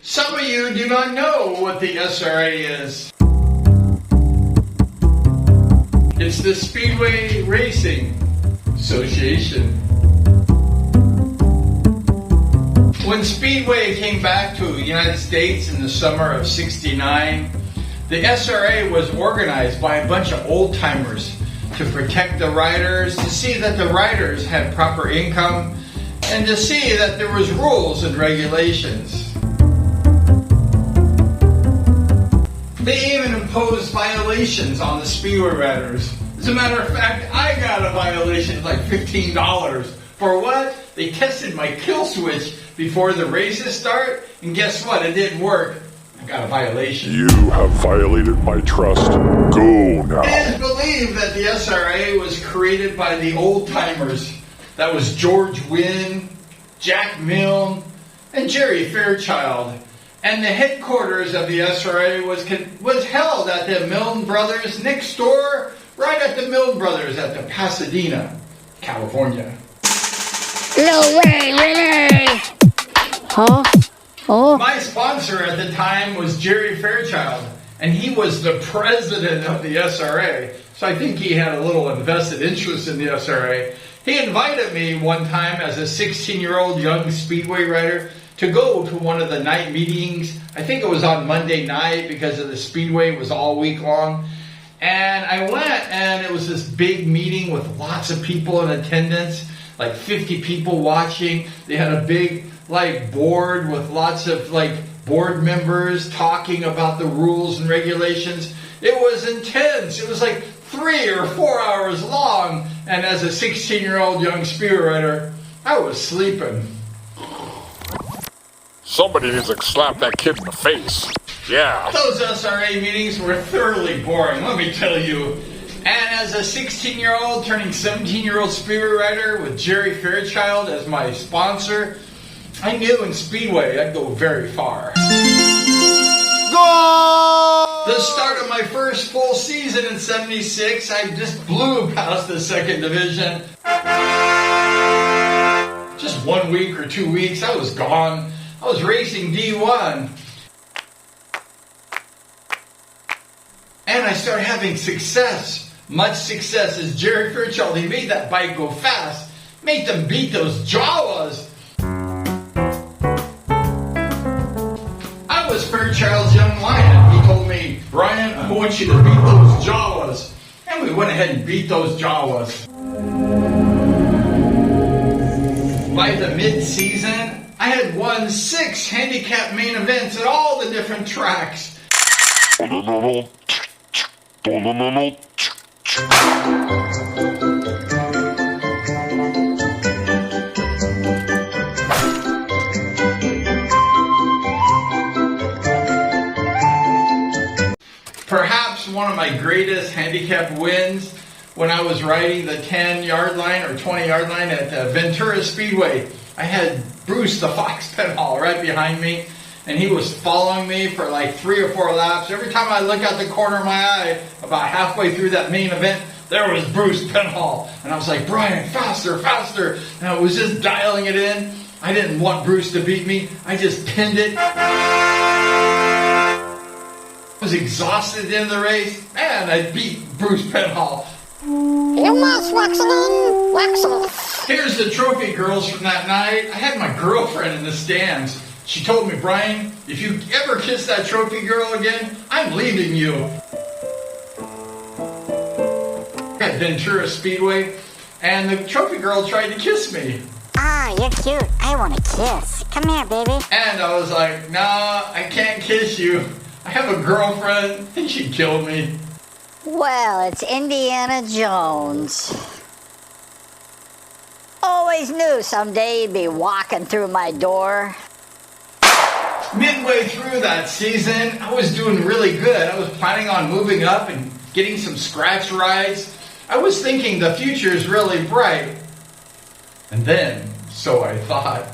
Some of you do not know what the S.R.A. is. It's the Speedway Racing Association. When Speedway came back to the United States in the summer of '69, the S.R.A. was organized by a bunch of old-timers to protect the riders, to see that the riders had proper income, and to see that there was rules and regulations. They even imposed violations on the Speedway riders. As a matter of fact, I got a violation, like $15. For what? They tested my kill switch before the races start, and guess what? It didn't work. I got a violation. You have violated my trust. Go now. It is believed that the S.R.A. was created by the old-timers. That was George Wynn, Jack Milne, and Jerry Fairchild. And the headquarters of the S.R.A. was held at the Milne Brothers next door, right at the Milne Brothers at the Pasadena, California. No way, really? Huh? Oh. My sponsor at the time was Jerry Fairchild, and he was the president of the S.R.A., so I think he had a little invested interest in the S.R.A. He invited me one time as a 16-year-old young Speedway rider to go to one of the night meetings. I think it was on Monday night because of the Speedway was all week long. And I went, and it was this big meeting with lots of people in attendance, like 50 people watching. They had a big board with lots of board members talking about the rules and regulations. It was intense. It was like 3 or 4 hours long. And as a 16-year-old young Speedway rider, I was sleeping. Somebody needs to slap that kid in the face. Yeah. Those S.R.A. meetings were thoroughly boring, let me tell you. And as a 16-year-old turning 17-year-old Speedway rider with Jerry Fairchild as my sponsor, I knew in Speedway I'd go very far. Go! The start of my first full season in '76, I just blew past the second division. Just 1 week or 2 weeks, I was gone. I was racing D1. And I started having success. Much success as Jerry Fairchild. He made that bike go fast. Made them beat those Jawas. I was Fairchild's young lion. He told me, Brian, I want you to beat those Jawas. And we went ahead and beat those Jawas. By the mid-season, I had won 6 handicap main events at all the different tracks. Perhaps one of my greatest handicap wins when I was riding the 10-yard line or 20-yard line at Ventura Speedway. I had Bruce the Fox Penhall right behind me, and he was following me for like 3 or 4 laps. Every time I look out the corner of my eye, about halfway through that main event, there was Bruce Penhall. And I was like, Brian, faster, faster. And I was just dialing it in. I didn't want Bruce to beat me. I just pinned it. I was exhausted at the end of the race. Man, I beat Bruce Penhall. You must wax it in, wax it. Here's the trophy girls from that night. I had my girlfriend in the stands. She told me, Brian, if you ever kiss that trophy girl again, I'm leaving you. At Ventura Speedway, and the trophy girl tried to kiss me. Ah, you're cute. I want a kiss. Come here, baby. And I was like, nah, I can't kiss you. I have a girlfriend, and she'd kill me. Well, it's Indiana Jones. Always knew someday you'd be walking through my door. Midway through that season, I was doing really good. I was planning on moving up and getting some scratch rides. I was thinking the future is really bright. And then, so I thought.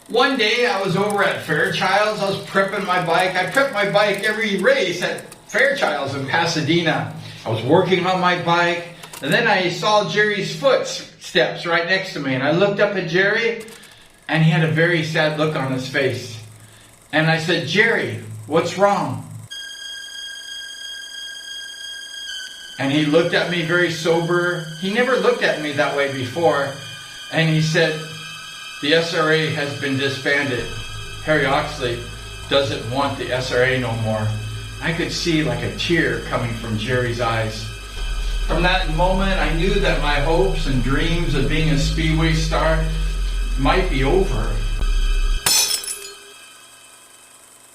One day I was over at Fairchild's. I was prepping my bike. I prep my bike every race at Fairchild's in Pasadena. I was working on my bike, and then I saw Jerry's footsteps right next to me. And I looked up at Jerry, and he had a very sad look on his face. And I said, Jerry, what's wrong? And he looked at me very sober. He never looked at me that way before. And he said, the S.R.A. has been disbanded. Harry Oxley doesn't want the S.R.A. no more. I could see like a tear coming from Jerry's eyes. From that moment, I knew that my hopes and dreams of being a Speedway star might be over.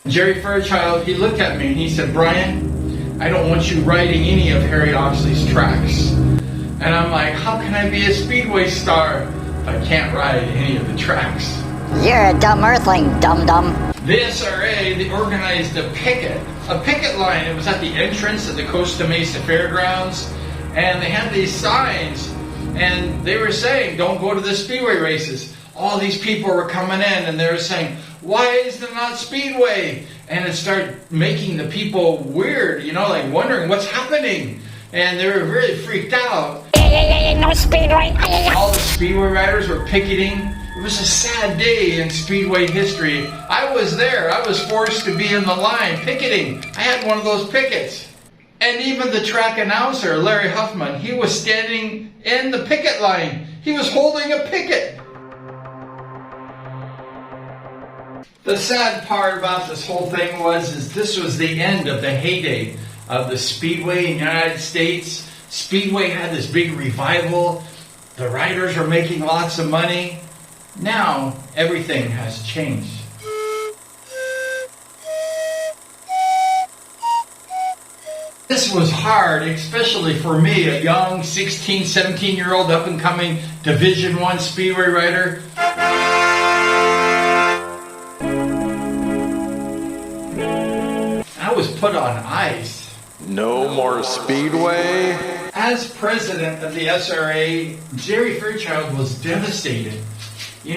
Jerry Fairchild, he looked at me and he said, Brian, I don't want you riding any of Harry Oxley's tracks. And I'm like, how can I be a Speedway star if I can't ride any of the tracks? You're a dumb earthling, dum-dum. The S.R.A., they organized a picket line. It was at the entrance of the Costa Mesa Fairgrounds, and they had these signs, and they were saying, don't go to the Speedway races. All these people were coming in, and they were saying, why is there not Speedway? And it started making the people weird, like wondering what's happening. And they were really freaked out. No Speedway. All the Speedway riders were picketing. It was a sad day in Speedway history. I was there. I was forced to be in the line picketing. I had one of those pickets. And even the track announcer, Larry Huffman, he was standing in the picket line. He was holding a picket. The sad part about this whole thing is this was the end of the heyday of the Speedway in the United States. Speedway had this big revival. The riders were making lots of money. Now, everything has changed. This was hard, especially for me, a young 16, 17-year-old up-and-coming Division I Speedway rider. I was put on ice. No more Speedway. As president of the S.R.A., Jerry Fairchild was devastated. He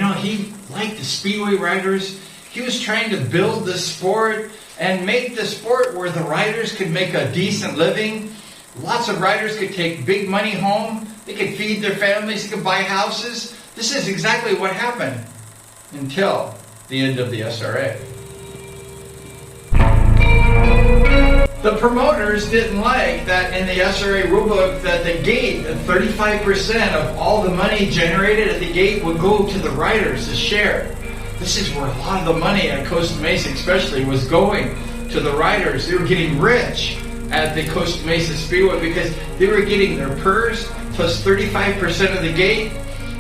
liked the Speedway riders. He was trying to build the sport and make the sport where the riders could make a decent living. Lots of riders could take big money home. They could feed their families. They could buy houses. This is exactly what happened until the end of the S.R.A. The promoters didn't like that in the S.R.A. rulebook that the gate, 35% of all the money generated at the gate would go to the riders to share. This is where a lot of the money at Costa Mesa especially was going to the riders. They were getting rich at the Costa Mesa Speedway because they were getting their purse plus 35% of the gate.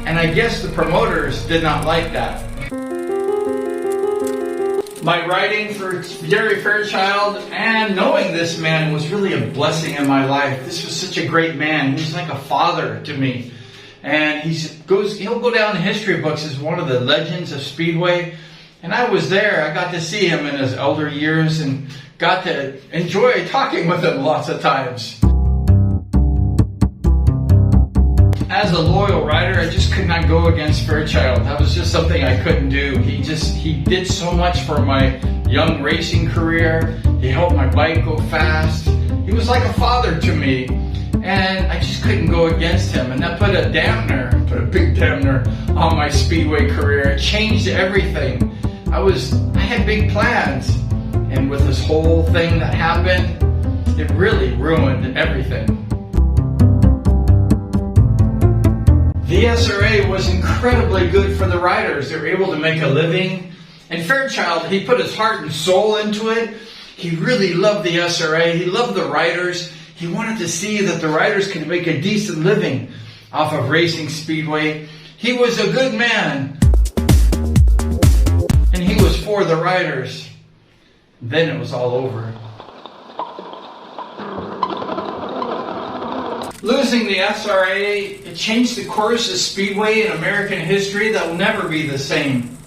And I guess the promoters did not like that. My riding for Jerry Fairchild and knowing this man was really a blessing in my life. This was such a great man. He was like a father to me. And he'll go down in history books as one of the legends of Speedway. And I was there. I got to see him in his elder years and got to enjoy talking with him lots of times. As a loyal rider, I just could not go against Fairchild. That was just something I couldn't do. He did so much for my young racing career. He helped my bike go fast. He was like a father to me. And I just couldn't go against him. And that put a big dampener on my Speedway career. It changed everything. I had big plans. And with this whole thing that happened, it really ruined everything. The S.R.A. was incredibly good for the riders. They were able to make a living. And Fairchild, he put his heart and soul into it. He really loved the S.R.A. He loved the riders. He wanted to see that the riders could make a decent living off of racing Speedway. He was a good man. And he was for the riders. Then it was all over. Losing the S.R.A., it changed the course of Speedway in American history that will never be the same.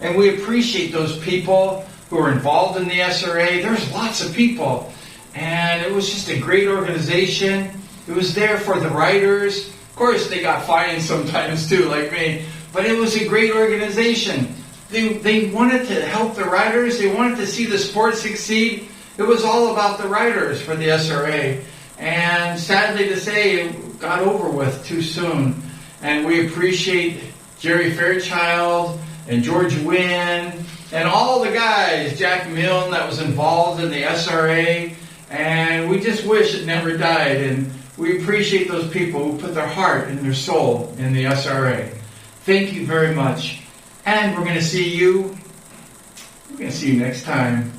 And we appreciate those people who are involved in the S.R.A. There's lots of people. And it was just a great organization. It was there for the riders. Of course, they got fined sometimes too, like me. But it was a great organization. They wanted to help the riders. They wanted to see the sport succeed. It was all about the riders for the S.R.A. And sadly to say, it got over with too soon. And we appreciate Jerry Fairchild and George Wynn, and all the guys, Jack Milne that was involved in the SRA, and we just wish it never died, and we appreciate those people who put their heart and their soul in the SRA. Thank you very much, and we're going to see you next time.